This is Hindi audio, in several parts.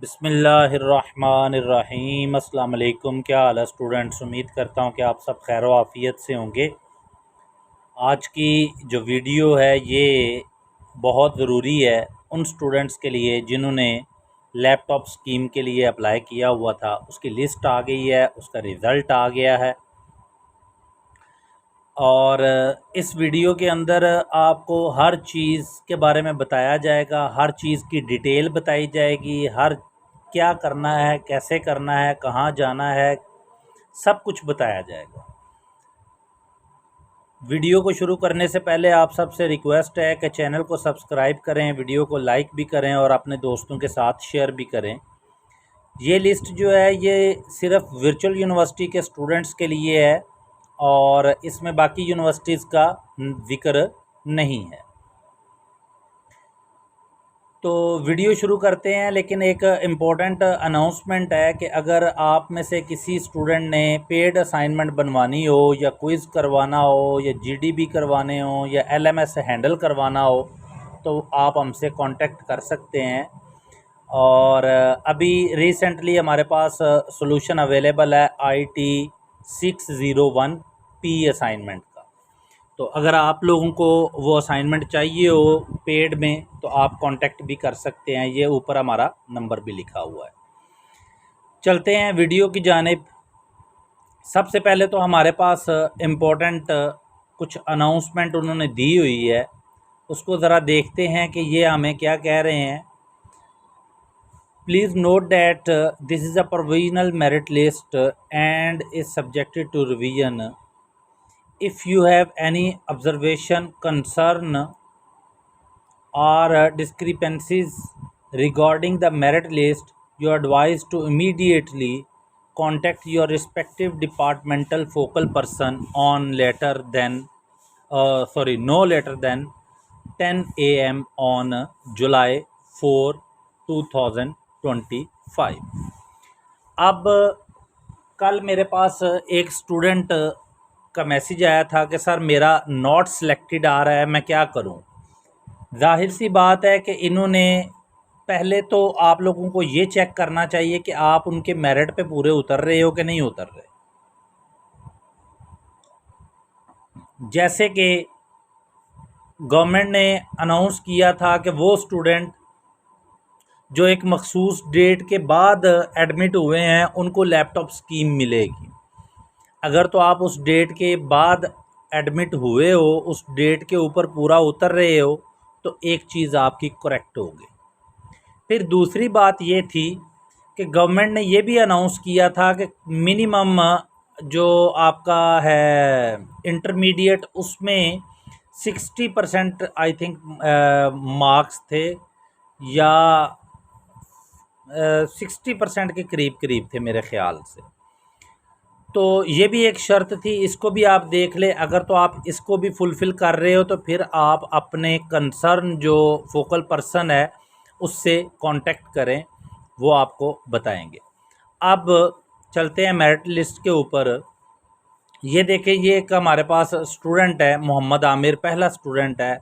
बिस्मिल्लाहिर्रहमानिर्रहीम। अस्सलाम वालेकुम। क्या हाल है स्टूडेंट्स? उम्मीद करता हूँ कि आप सब खैर आफ़ियत से होंगे। आज की जो वीडियो है ये बहुत ज़रूरी है उन स्टूडेंट्स के लिए जिन्होंने लैपटॉप स्कीम के लिए अप्लाई किया हुआ था। उसकी लिस्ट आ गई है, उसका रिज़ल्ट आ गया है और इस वीडियो के अंदर आपको हर चीज़ के बारे में बताया जाएगा, हर चीज़ की डिटेल बताई जाएगी, हर क्या करना है, कैसे करना है, कहाँ जाना है, सब कुछ बताया जाएगा। वीडियो को शुरू करने से पहले आप सबसे रिक्वेस्ट है कि चैनल को सब्सक्राइब करें, वीडियो को लाइक भी करें और अपने दोस्तों के साथ शेयर भी करें। ये लिस्ट जो है ये सिर्फ वर्चुअल यूनिवर्सिटी के स्टूडेंट्स के लिए है और इसमें बाकी यूनिवर्सिटीज़ का जिक्र नहीं है। तो वीडियो शुरू करते हैं, लेकिन एक इम्पॉर्टेंट अनाउंसमेंट है कि अगर आप में से किसी स्टूडेंट ने पेड असाइनमेंट बनवानी हो या क्विज़ करवाना हो या जीडीबी करवाने हो या एलएमएस हैंडल करवाना हो तो आप हमसे कांटेक्ट कर सकते हैं। और अभी रिसेंटली हमारे पास सॉल्यूशन अवेलेबल है IT 601 P असाइनमेंट का। तो अगर आप लोगों को वो असाइनमेंट चाहिए हो पेड में तो आप कांटेक्ट भी कर सकते हैं। ये ऊपर हमारा नंबर भी लिखा हुआ है। चलते हैं वीडियो की जानिब। सबसे पहले तो हमारे पास इम्पोर्टेंट कुछ अनाउंसमेंट उन्होंने दी हुई है, उसको ज़रा देखते हैं कि ये हमें क्या कह रहे हैं। Please note that this is a provisional merit list and is subjected to revision. If you have any observation, concern or discrepancies regarding the merit list, you are advised to immediately contact your respective departmental focal person on no later than 10 a.m. on July 4, 2025। अब कल मेरे पास एक स्टूडेंट का मैसेज आया था कि सर मेरा नॉट सिलेक्टेड आ रहा है, मैं क्या करूं। जाहिर सी बात है कि इन्होंने पहले तो आप लोगों को ये चेक करना चाहिए कि आप उनके मेरिट पे पूरे उतर रहे हो कि नहीं उतर रहे। जैसे कि गवर्नमेंट ने अनाउंस किया था कि वो स्टूडेंट जो एक मखसूस डेट के बाद एडमिट हुए हैं उनको लैपटॉप स्कीम मिलेगी। अगर तो आप उस डेट के बाद एडमिट हुए हो, उस डेट के ऊपर पूरा उतर रहे हो, तो एक चीज़ आपकी करेक्ट होगी। फिर दूसरी बात ये थी कि गवर्नमेंट ने ये भी अनाउंस किया था कि मिनिमम जो आपका है इंटरमीडिएट उसमें 60% आई थिंक मार्क्स थे या 60% के करीब थे मेरे ख़्याल से। तो ये भी एक शर्त थी, इसको भी आप देख ले। अगर तो आप इसको भी फुलफ़िल कर रहे हो तो फिर आप अपने कंसर्न जो फोकल पर्सन है उससे कांटेक्ट करें, वो आपको बताएंगे। अब चलते हैं मेरिट लिस्ट के ऊपर। ये देखें, ये एक हमारे पास स्टूडेंट है मोहम्मद आमिर, पहला स्टूडेंट है,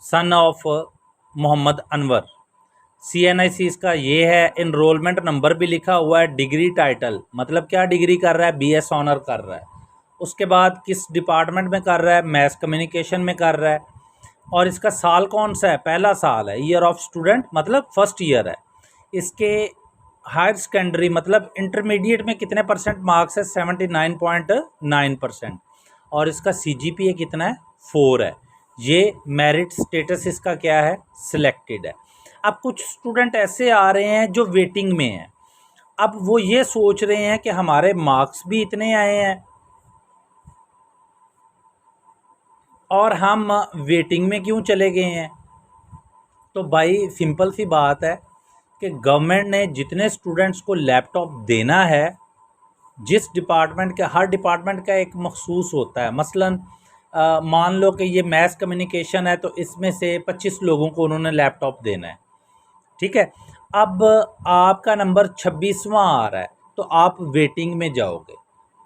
son of Mohammad Anwar. CNIC इसका ये है। इनरोलमेंट नंबर भी लिखा हुआ है। डिग्री टाइटल मतलब क्या डिग्री कर रहा है, BS ऑनर कर रहा है। उसके बाद किस डिपार्टमेंट में कर रहा है, मैस कम्युनिकेशन में कर रहा है। और इसका साल कौन सा है, पहला साल है। ईयर ऑफ स्टूडेंट मतलब फर्स्ट ईयर है। इसके हायर सेकेंडरी मतलब इंटरमीडिएट में कितने परसेंट मार्क्स है, 79.9%। और इसका CGPA कितना है, 4 है। ये मेरिट स्टेटस इसका क्या है, सिलेक्टेड है। अब कुछ स्टूडेंट ऐसे आ रहे हैं जो वेटिंग में हैं। अब वो ये सोच रहे हैं कि हमारे मार्क्स भी इतने आए हैं और हम वेटिंग में क्यों चले गए हैं। तो भाई सिंपल सी बात है कि गवर्नमेंट ने जितने स्टूडेंट्स को लैपटॉप देना है, जिस डिपार्टमेंट का, हर डिपार्टमेंट का एक मखसूस होता है। मसलन मान लो कि ये मैस कम्युनिकेशन है तो इसमें से 25 लोगों को उन्होंने लैपटॉप देना है, ठीक है। अब आपका नंबर 26वां आ रहा है तो आप वेटिंग में जाओगे।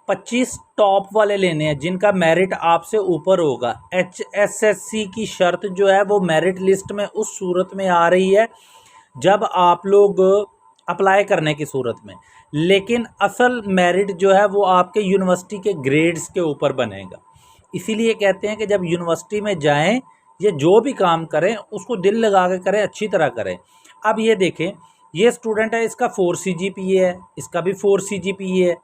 25 टॉप वाले लेने हैं जिनका मेरिट आपसे ऊपर होगा। HSSC की शर्त जो है वो मेरिट लिस्ट में उस सूरत में आ रही है जब आप लोग अप्लाई करने की सूरत में। लेकिन असल मेरिट जो है वो आपके यूनिवर्सिटी के ग्रेड्स के ऊपर बनेगा। इसीलिए कहते हैं कि जब यूनिवर्सिटी में जाएं, ये जो भी काम करें उसको दिल लगा के करें, अच्छी तरह करें। अब ये देखें, ये स्टूडेंट है, इसका 4 CGPA है, इसका भी 4 CGPA है।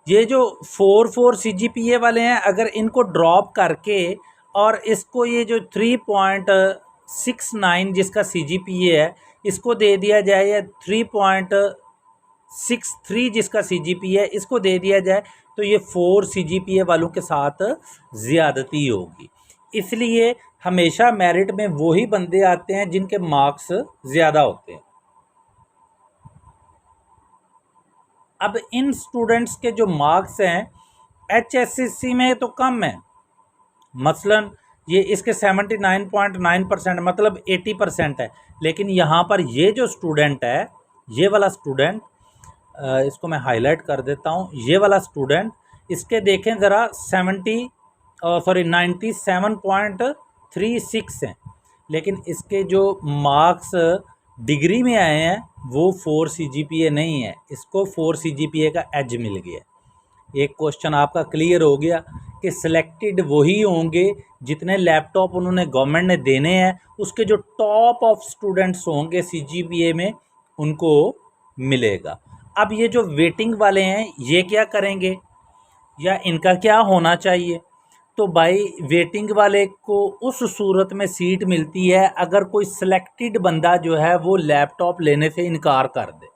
ये जो 4 CGPA वाले हैं, अगर इनको ड्रॉप करके और इसको ये जो 3.69 जिसका CGPA है इसको दे दिया जाए, या 3.63 जिसका CGPA है इसको दे दिया जाए, तो ये 4 CGPA वालों के साथ ज़्यादती होगी। इसलिए हमेशा मेरिट में वही बंदे आते हैं जिनके मार्क्स ज़्यादा होते हैं। अब इन स्टूडेंट्स के जो मार्क्स हैं HSCC में तो कम है, मसलन ये इसके 79.9% मतलब 80% है। लेकिन यहाँ पर ये जो स्टूडेंट है, ये वाला स्टूडेंट, इसको मैं हाईलाइट कर देता हूँ, ये वाला स्टूडेंट, इसके देखें ज़रा 97.36 हैं, लेकिन इसके जो मार्क्स डिग्री में आए हैं वो 4 CGPA नहीं है, इसको 4 CGPA का एज मिल गया। एक क्वेश्चन आपका क्लियर हो गया कि सिलेक्टेड वही होंगे जितने लैपटॉप उन्होंने गवर्नमेंट ने देने हैं, उसके जो टॉप ऑफ स्टूडेंट्स होंगे CGPA में उनको मिलेगा। अब ये जो वेटिंग वाले हैं ये क्या करेंगे, या इनका क्या होना चाहिए? तो भाई वेटिंग वाले को उस सूरत में सीट मिलती है अगर कोई सिलेक्टेड बंदा जो है वो लैपटॉप लेने से इनकार कर दे।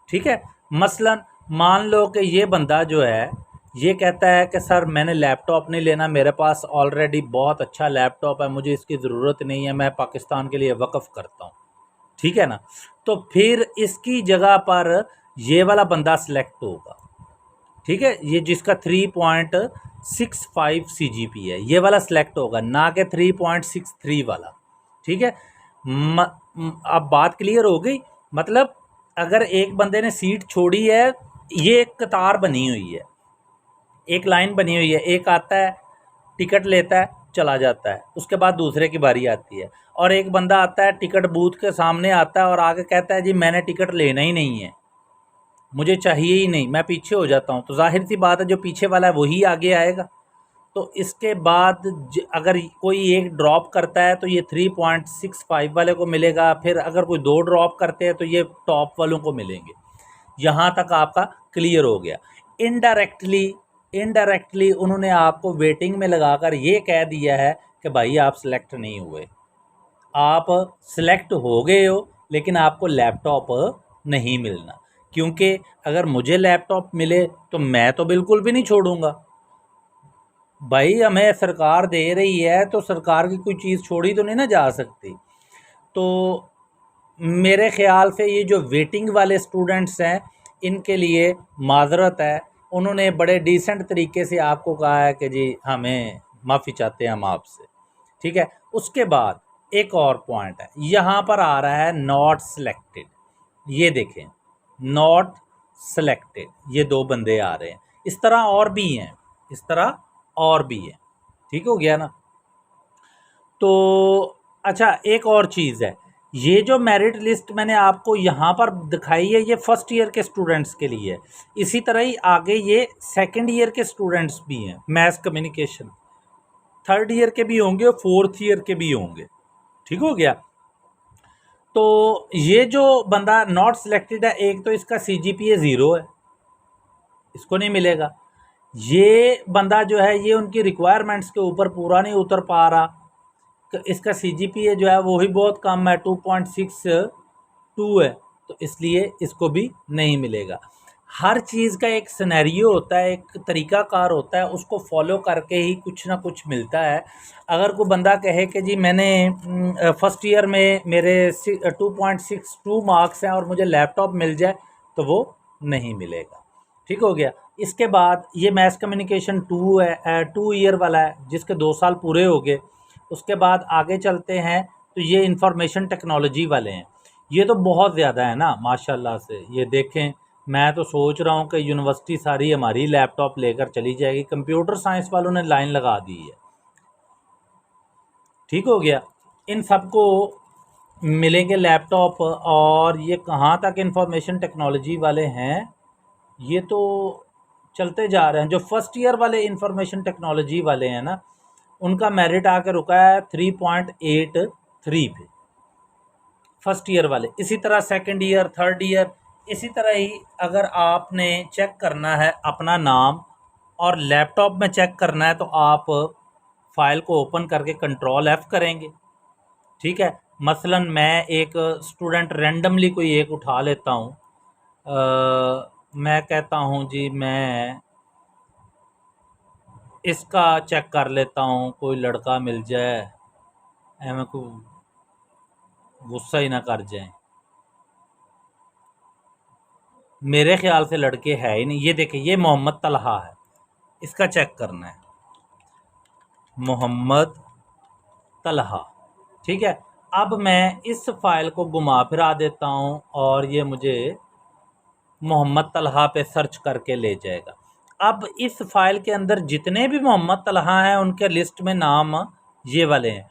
ठीक है, मसलन मान लो कि ये बंदा जो है ये कहता है कि सर मैंने लैपटॉप नहीं लेना, मेरे पास ऑलरेडी बहुत अच्छा लैपटॉप है, मुझे इसकी ज़रूरत नहीं है, मैं पाकिस्तान के लिए वक़्फ़ करता हूँ। ठीक है ना, तो फिर इसकी जगह पर ये वाला बंदा सिलेक्ट होगा। ठीक है, ये जिसका 3.65 CGPA है ये वाला सिलेक्ट होगा, ना कि 3.63 वाला। ठीक है, अब बात क्लियर हो गई। मतलब अगर एक बंदे ने सीट छोड़ी है, ये एक कतार बनी हुई है, एक लाइन बनी हुई है, एक आता है टिकट लेता है चला जाता है, उसके बाद दूसरे की बारी आती है, और एक बंदा आता है टिकट बूथ के सामने आता है और आगे कहता है जी मैंने टिकट लेना ही नहीं है, मुझे चाहिए ही नहीं, मैं पीछे हो जाता हूँ। तो जाहिर सी बात है जो पीछे वाला है वही आगे आएगा। तो इसके बाद अगर कोई एक ड्रॉप करता है तो ये 3.65 वाले को मिलेगा, फिर अगर कोई 2 ड्रॉप करते हैं तो ये टॉप वालों को मिलेंगे। यहाँ तक आपका क्लियर हो गया। इनडायरेक्टली उन्होंने आपको वेटिंग में लगाकर ये कह दिया है कि भाई आप सिलेक्ट नहीं हुए, आप सिलेक्ट हो गए हो लेकिन आपको लैपटॉप नहीं मिलना। क्योंकि अगर मुझे लैपटॉप मिले तो मैं तो बिल्कुल भी नहीं छोड़ूंगा भाई, हमें सरकार दे रही है तो सरकार की कोई चीज़ छोड़ी तो नहीं ना जा सकती। तो मेरे ख़्याल से ये जो वेटिंग वाले स्टूडेंट्स हैं इनके लिए माजरत है, उन्होंने बड़े डिसेंट तरीके से आपको कहा है कि जी हमें माफ़ी चाहते हैं हम आपसे। ठीक है, उसके बाद एक और पॉइंट है, यहाँ पर आ रहा है नॉट सिलेक्टेड। ये देखें नॉट सिलेक्टेड, ये 2 बंदे आ रहे हैं, इस तरह और भी हैं, इस तरह और भी है। ठीक हो गया ना। तो अच्छा एक और चीज़ है, ये जो मेरिट लिस्ट मैंने आपको यहाँ पर दिखाई है ये फर्स्ट ईयर के स्टूडेंट्स के लिए है, इसी तरह ही आगे ये सेकंड ईयर के स्टूडेंट्स भी हैं, मैथ्स कम्युनिकेशन, थर्ड ईयर के भी होंगे और फोर्थ ईयर के भी होंगे। ठीक हो गया। तो ये जो बंदा नॉट सिलेक्टेड है, एक तो इसका CGPA 0 है, इसको नहीं मिलेगा। ये बंदा जो है ये उनकी रिक्वायरमेंट्स के ऊपर पूरा नहीं उतर पा रहा, तो इसका CGPA जो है वो ही बहुत कम है, 2.62 है, तो इसलिए इसको भी नहीं मिलेगा। हर चीज़ का एक सिनेरियो होता है, एक तरीक़ाकार होता है, उसको फॉलो करके ही कुछ ना कुछ मिलता है। अगर कोई बंदा कहे कि जी मैंने फर्स्ट ईयर में मेरे 2.62 मार्क्स हैं और मुझे लैपटॉप मिल जाए, तो वो नहीं मिलेगा। ठीक हो गया। इसके बाद ये मैथ्स कम्युनिकेशन 2 है, 2 ईयर वाला है जिसके 2 साल पूरे हो गए। उसके बाद आगे चलते हैं तो ये इंफॉर्मेशन टेक्नोलॉजी वाले हैं, ये तो बहुत ज़्यादा है ना माशाल्लाह से। ये देखें, मैं तो सोच रहा हूँ कि यूनिवर्सिटी सारी हमारी लैपटॉप लेकर चली जाएगी, कंप्यूटर साइंस वालों ने लाइन लगा दी है। ठीक हो गया। इन सबको मिलेंगे लैपटॉप। और ये कहाँ तक इंफॉर्मेशन टेक्नोलॉजी वाले हैं, ये तो चलते जा रहे हैं। जो फर्स्ट ईयर वाले इंफॉर्मेशन टेक्नोलॉजी वाले हैं ना, उनका मेरिट आके रुका है 3.83 पे, फर्स्ट ईयर वाले। इसी तरह सेकंड ईयर, थर्ड ईयर, इसी तरह ही अगर आपने चेक करना है अपना नाम और लैपटॉप में चेक करना है तो आप फाइल को ओपन करके कंट्रोल F करेंगे। ठीक है, मसलन मैं एक स्टूडेंट रैंडमली कोई एक उठा लेता हूँ। मैं कहता हूँ जी मैं इसका चेक कर लेता हूँ, कोई लड़का मिल जाए, एवं को गुस्सा ही ना कर जाए। मेरे ख्याल से लड़के है ही नहीं। ये देखिए, ये मोहम्मद तलहा है, इसका चेक करना है, मोहम्मद तलहा। ठीक है, अब मैं इस फाइल को घुमा फिरा देता हूँ और ये मुझे मोहम्मद तलहा पे सर्च करके ले जाएगा। अब इस फाइल के अंदर जितने भी मोहम्मद तलहा हैं उनके लिस्ट में नाम ये वाले हैं।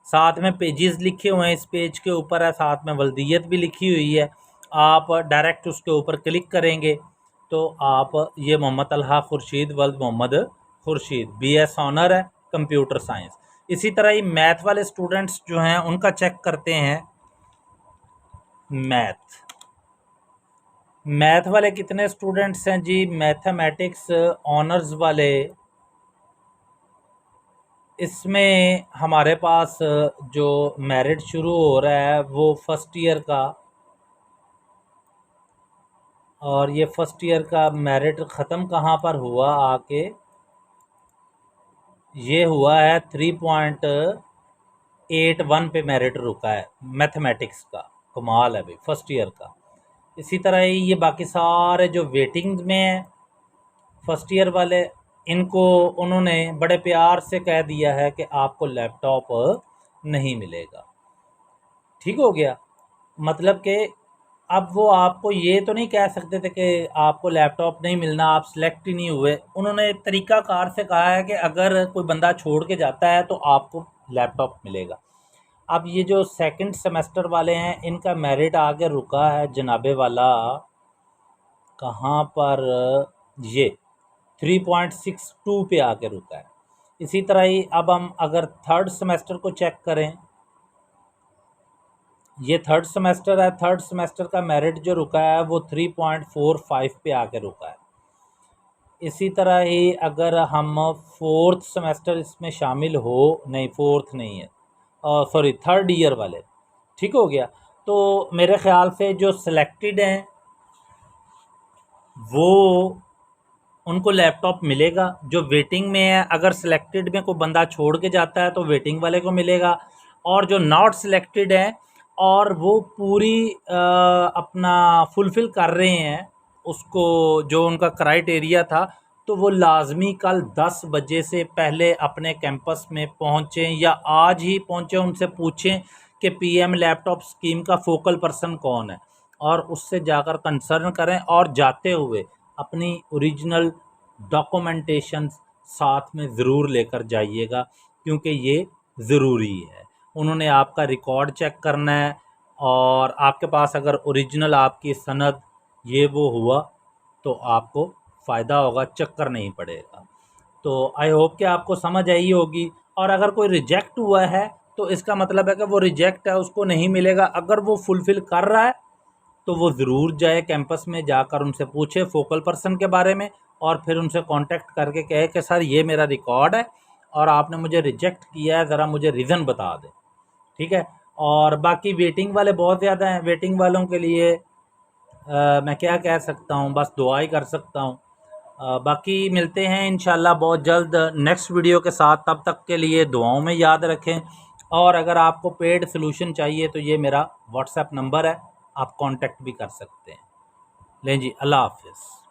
साथ में पेजेस लिखे हुए हैं, इस पेज के ऊपर है, साथ में वल्दियत भी लिखी हुई है। आप डायरेक्ट उसके ऊपर क्लिक करेंगे तो आप ये मोहम्मद तलहा खुर्शीद वल्द मोहम्मद खुर्शीद, BS ऑनर है कंप्यूटर साइंस। इसी तरह ही मैथ वाले स्टूडेंट्स जो हैं उनका चेक करते हैं। मैथ वाले कितने स्टूडेंट्स हैं जी? मैथमेटिक्स ऑनर्स वाले, इसमें हमारे पास जो मेरिट शुरू हो रहा है वो फर्स्ट ईयर का, और ये फर्स्ट ईयर का मेरिट ख़त्म कहाँ पर हुआ आके, ये हुआ है 3.81 पे मेरिट रुका है मैथमेटिक्स का। कमाल है भाई फर्स्ट ईयर का। इसी तरह ही ये बाकी सारे जो वेटिंग में हैं फर्स्ट ईयर वाले, इनको उन्होंने बड़े प्यार से कह दिया है कि आपको लैपटॉप नहीं मिलेगा। ठीक हो गया, मतलब कि अब वो आपको ये तो नहीं कह सकते थे कि आपको लैपटॉप नहीं मिलना, आप सिलेक्ट ही नहीं हुए। उन्होंने तरीक़ाकार से कहा है कि अगर कोई बंदा छोड़ के जाता है तो आपको लैपटॉप मिलेगा। अब ये जो सेकंड सेमेस्टर वाले हैं इनका मेरिट आगे रुका है जनाबे वाला, कहाँ पर, ये 3.62 पे आके रुका है। इसी तरह ही अब हम अगर थर्ड सेमेस्टर को चेक करें, ये थर्ड सेमेस्टर है, थर्ड सेमेस्टर का मेरिट जो रुका है वो 3.45 पे आके रुका है। इसी तरह ही अगर हम फोर्थ सेमेस्टर इसमें शामिल हो, नहीं फोर्थ नहीं है, सॉरी थर्ड ईयर वाले, ठीक हो गया, तो मेरे ख़्याल से जो सिलेक्टेड हैं वो उनको लैपटॉप मिलेगा। जो वेटिंग में है, अगर सिलेक्टेड में कोई बंदा छोड़ के जाता है तो वेटिंग वाले को मिलेगा, और जो नॉट सिलेक्टेड है और वो पूरी अपना फुलफ़िल कर रहे हैं उसको, जो उनका क्राइटेरिया था, तो वो लाजमी कल 10 बजे से पहले अपने कैंपस में पहुँचें या आज ही पहुँचें। उनसे पूछें कि PM लैपटॉप स्कीम का फोकल पर्सन कौन है, और उससे जाकर कंसर्न करें, और जाते हुए अपनी ओरिजिनल डॉक्यूमेंटेशन साथ में ज़रूर लेकर जाइएगा, क्योंकि ये ज़रूरी है। उन्होंने आपका रिकॉर्ड चेक करना है, और आपके पास अगर ओरिजिनल आपकी सनद ये वो हुआ तो आपको फ़ायदा होगा, चक्कर नहीं पड़ेगा। तो आई होप कि आपको समझ आई होगी। और अगर कोई रिजेक्ट हुआ है तो इसका मतलब है कि वो रिजेक्ट है, उसको नहीं मिलेगा। अगर वो फुलफ़िल कर रहा है तो वो ज़रूर जाए कैंपस में, जाकर उनसे पूछे फोकल पर्सन के बारे में, और फिर उनसे कांटेक्ट करके कहे कि सर ये मेरा रिकॉर्ड है और आपने मुझे रिजेक्ट किया है, ज़रा मुझे रीज़न बता दें। ठीक है, और बाकी वेटिंग वाले बहुत ज़्यादा हैं। वेटिंग वालों के लिए मैं क्या कह सकता हूँ, बस दुआ ही कर सकता हूँ। बाकी मिलते हैं इंशाल्लाह बहुत जल्द नेक्स्ट वीडियो के साथ। तब तक के लिए दुआओं में याद रखें, और अगर आपको पेड सोल्यूशन चाहिए तो ये मेरा व्हाट्सएप नंबर है, आप कांटेक्ट भी कर सकते हैं। लें जी, अल्लाह हाफ़िज़।